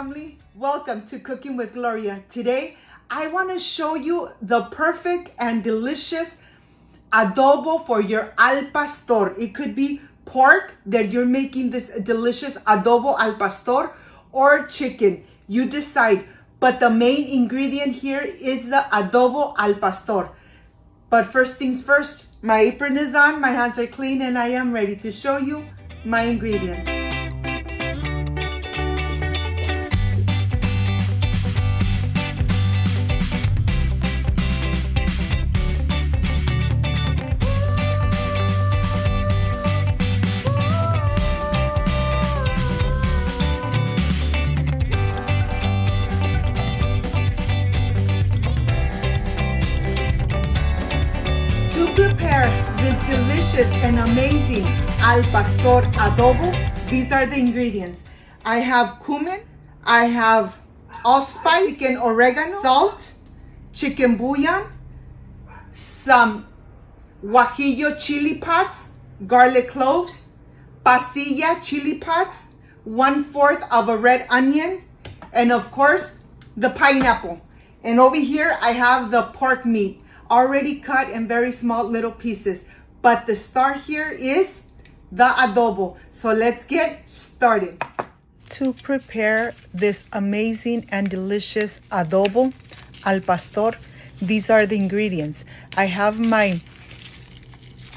family. Welcome to Cooking with Gloria. Today, I want to show you the perfect and delicious adobo for your al pastor. It could be pork that you're making this delicious adobo al pastor or chicken. You decide. But the main ingredient here is the adobo al pastor. But first things first, my apron is on, my hands are clean, and I am ready to show you my ingredients. To prepare this delicious and amazing al pastor adobo, these are the ingredients. I have cumin, I have allspice, chicken oregano, salt, chicken bouillon, some Guajillo chili pods, garlic cloves, pasilla chili pods, 1/4 of a red onion, and of course, the pineapple. And over here, I have the pork meat, already cut in very small little pieces. But the star here is the adobo. So let's get started. To prepare this amazing and delicious adobo al pastor, these are the ingredients. I have my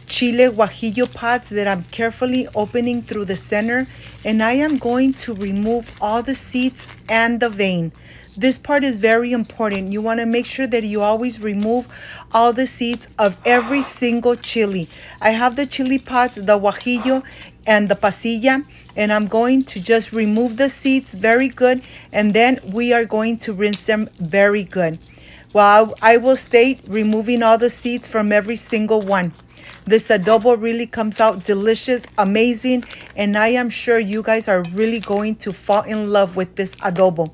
chile guajillo pods that I'm carefully opening through the center, and I am going to remove all the seeds and the vein. This part is very important. You want to make sure that you always remove all the seeds of every single chili. I have the chili pods, the guajillo, and the pasilla, and I'm going to just remove the seeds very good, and then we are going to rinse them very good. Well, I will state removing all the seeds from every single one. This adobo really comes out delicious, amazing, and I am sure you guys are really going to fall in love with this adobo.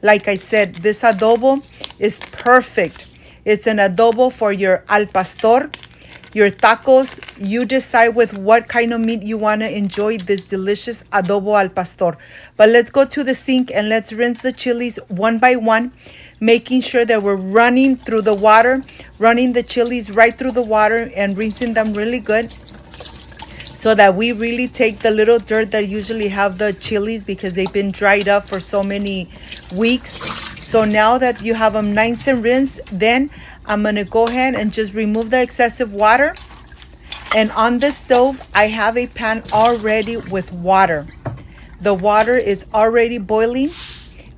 Like I said, this adobo is perfect. It's an adobo for your al pastor, your tacos. You decide with what kind of meat you want to enjoy this delicious adobo al pastor. But let's go to the sink and let's rinse the chilies one by one, making sure that we're running through the water, running the chilies right through the water and rinsing them really good, so that we really take the little dirt that usually have the chilies because they've been dried up for so many weeks. So now that you have them nice and rinsed, then I'm going to go ahead and just remove the excessive water. And on the stove, I have a pan already with water. The water is already boiling.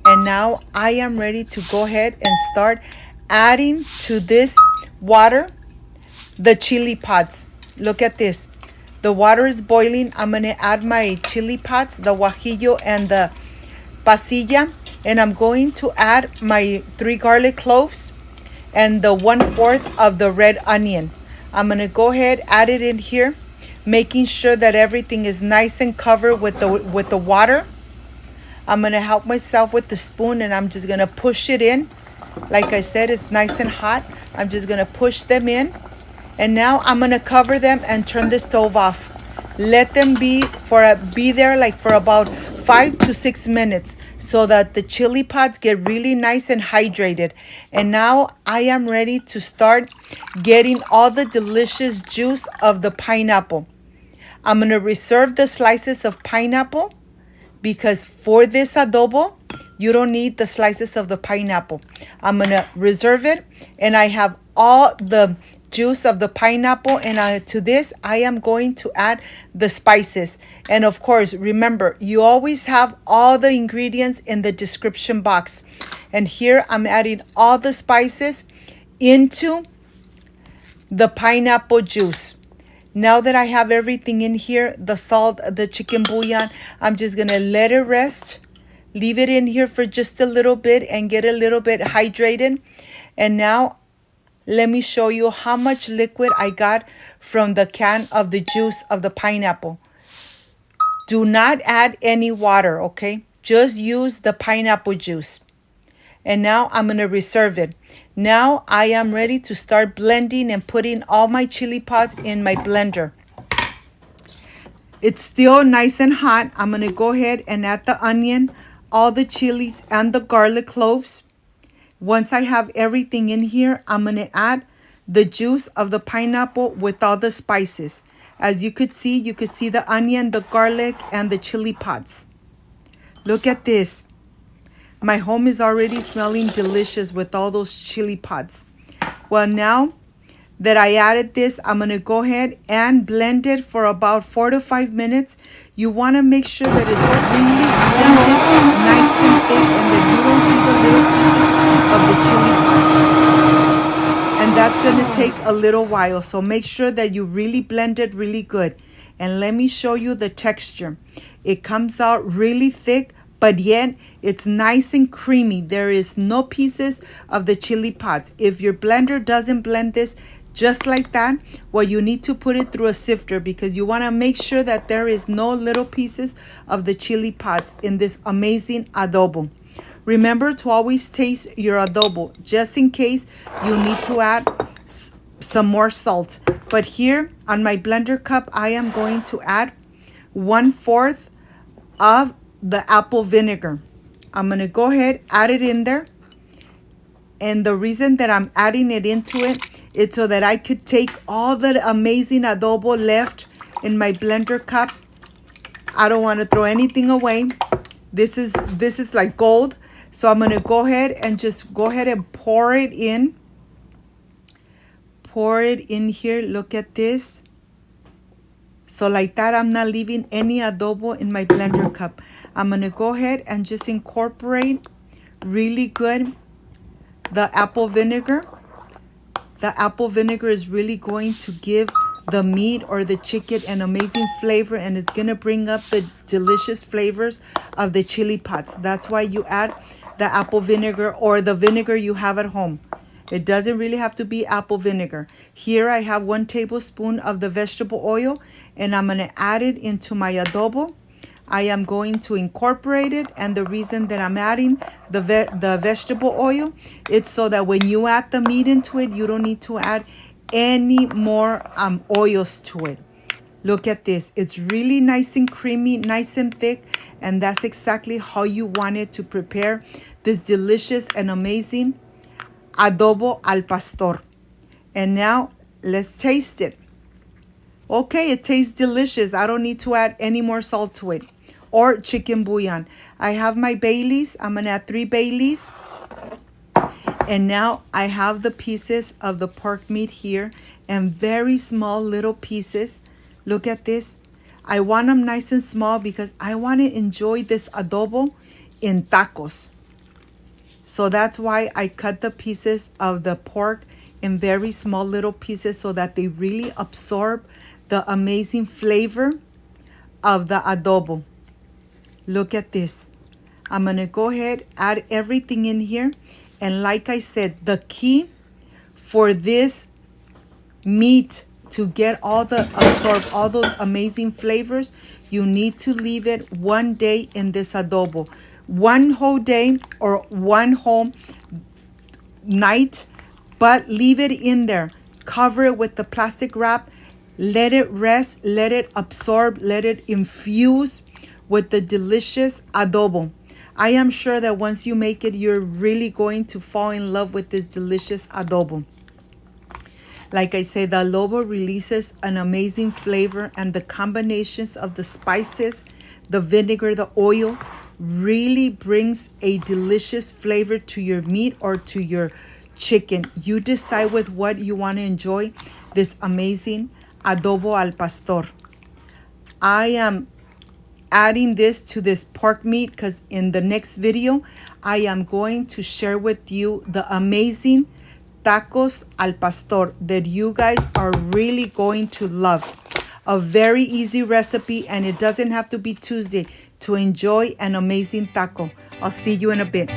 And now I am ready to go ahead and start adding to this water the chili pods. Look at this. The water is boiling. I'm going to add my chili pods, the guajillo and the pasilla. And I'm going to add my 3 garlic cloves and the 1/4 of the red onion. I'm going to go ahead, add it in here, making sure that everything is nice and covered with the water. I'm going to help myself with the spoon, and I'm just going to push it in. Like I said, it's nice and hot. I'm just going to push them in. And now I'm going to cover them and turn the stove off. Let them be there like for about 5 to 6 minutes so that the chili pods get really nice and hydrated. And now I am ready to start getting all the delicious juice of the pineapple. I'm going to reserve the slices of pineapple, because for this adobo, you don't need the slices of the pineapple. I'm going to reserve it, and I have all the juice of the pineapple, and to this, I am going to add the spices. And of course, remember, you always have all the ingredients in the description box. And here, I'm adding all the spices into the pineapple juice. Now that I have everything in here, the salt, the chicken bouillon, I'm just going to let it rest. Leave it in here for just a little bit and get a little bit hydrated. And now, let me show you how much liquid I got from the can of the juice of the pineapple. Do not add any water, okay? Just use the pineapple juice. And now I'm going to reserve it. Now I am ready to start blending and putting all my chili pods in my blender. It's still nice and hot. I'm going to go ahead and add the onion all the chilies and the garlic cloves. Once I have everything in here, I'm going to add the juice of the pineapple with all the spices. As you could see the onion, the garlic, and the chili pods. Look at this. My home is already smelling delicious with all those chili pods. Well, now that I added this, I'm going to go ahead and blend it for about 4 to 5 minutes. You want to make sure that it's really blended, nice and thick, and that you don't see the little pieces of the chili pods. And that's going to take a little while. So make sure that you really blend it really good. And let me show you the texture. It comes out really thick, but yet it's nice and creamy. There is no pieces of the chili pods. If your blender doesn't blend this just like that, well, you need to put it through a sifter because you want to make sure that there is no little pieces of the chili pods in this amazing adobo. Remember to always taste your adobo just in case you need to add some more salt. But here on my blender cup, I am going to add 1/4 of the apple vinegar. I'm going to go ahead, add it in there. And the reason that I'm adding it into it is so that I could take all the amazing adobo left in my blender cup. I don't want to throw anything away. This is like gold. So I'm going to go ahead and just go ahead and pour it in. Pour it in here. Look at this. So like that, I'm not leaving any adobo in my blender cup. I'm going to go ahead and just incorporate really good the apple vinegar. The apple vinegar is really going to give the meat or the chicken an amazing flavor, and it's going to bring up the delicious flavors of the chili pods. That's why you add the apple vinegar or the vinegar you have at home. It doesn't really have to be apple vinegar. Here I have 1 tablespoon of the vegetable oil, and I'm going to add it into my adobo. I am going to incorporate it, and the reason that I'm adding the vegetable oil, it's so that when you add the meat into it, you don't need to add any more oils to it. Look at this. It's really nice and creamy, nice and thick, and that's exactly how you want it to prepare this delicious and amazing adobo al pastor. And now let's taste it. Okay, it tastes delicious. I don't need to add any more salt to it or chicken bouillon. I have my Baileys. I'm gonna add 3 Baileys. And now I have the pieces of the pork meat here and very small little pieces. Look at this. I want them nice and small because I want to enjoy this adobo in tacos. So that's why I cut the pieces of the pork in very small little pieces so that they really absorb the amazing flavor of the adobo. Look at this. I'm going to go ahead, add everything in here. And like I said, the key for this meat to get absorb all those amazing flavors, you need to leave it 1 day in this adobo. 1 whole day or 1 whole night, but leave it in there. Cover it with the plastic wrap. Let it rest, let it absorb, let it infuse with the delicious adobo. I am sure that once you make it, you're really going to fall in love with this delicious adobo. Like I say, the adobo releases an amazing flavor, and the combinations of the spices, the vinegar, the oil, really brings a delicious flavor to your meat or to your chicken. You decide with what you want to enjoy this amazing adobo al pastor. I am adding this to this pork meat because in the next video, I am going to share with you the amazing tacos al pastor that you guys are really going to love. A very easy recipe, and it doesn't have to be Tuesday to enjoy an amazing taco. I'll see you in a bit.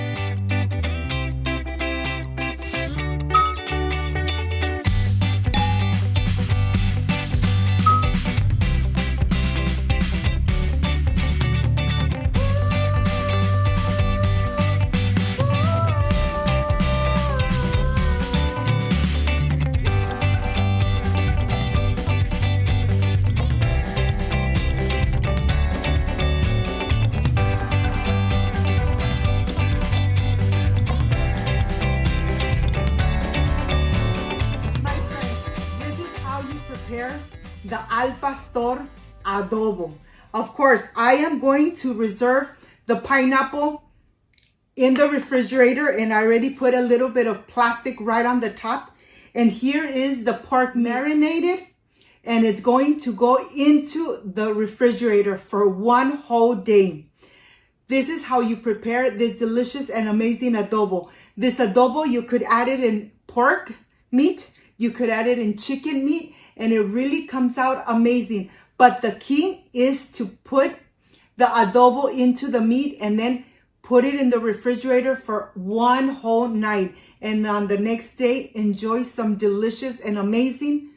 pastor adobo. Of course, I am going to reserve the pineapple in the refrigerator, and I already put a little bit of plastic right on the top. And here is the pork marinated, and it's going to go into the refrigerator for one whole day. This is how you prepare this delicious and amazing adobo. This adobo, you could add it in pork meat, you could add it in chicken meat, and it really comes out amazing. But the key is to put the adobo into the meat and then put it in the refrigerator for one whole night. And on the next day, enjoy some delicious and amazing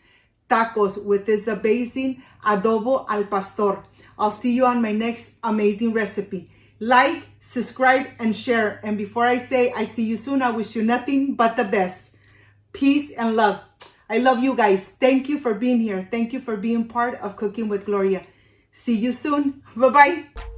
tacos with this amazing adobo al pastor. I'll see you on my next amazing recipe. Like, subscribe, and share. And before I say I see you soon, I wish you nothing but the best. Peace and love. I love you guys. Thank you for being here. Thank you for being part of Cooking with Gloria. See you soon. Bye-bye.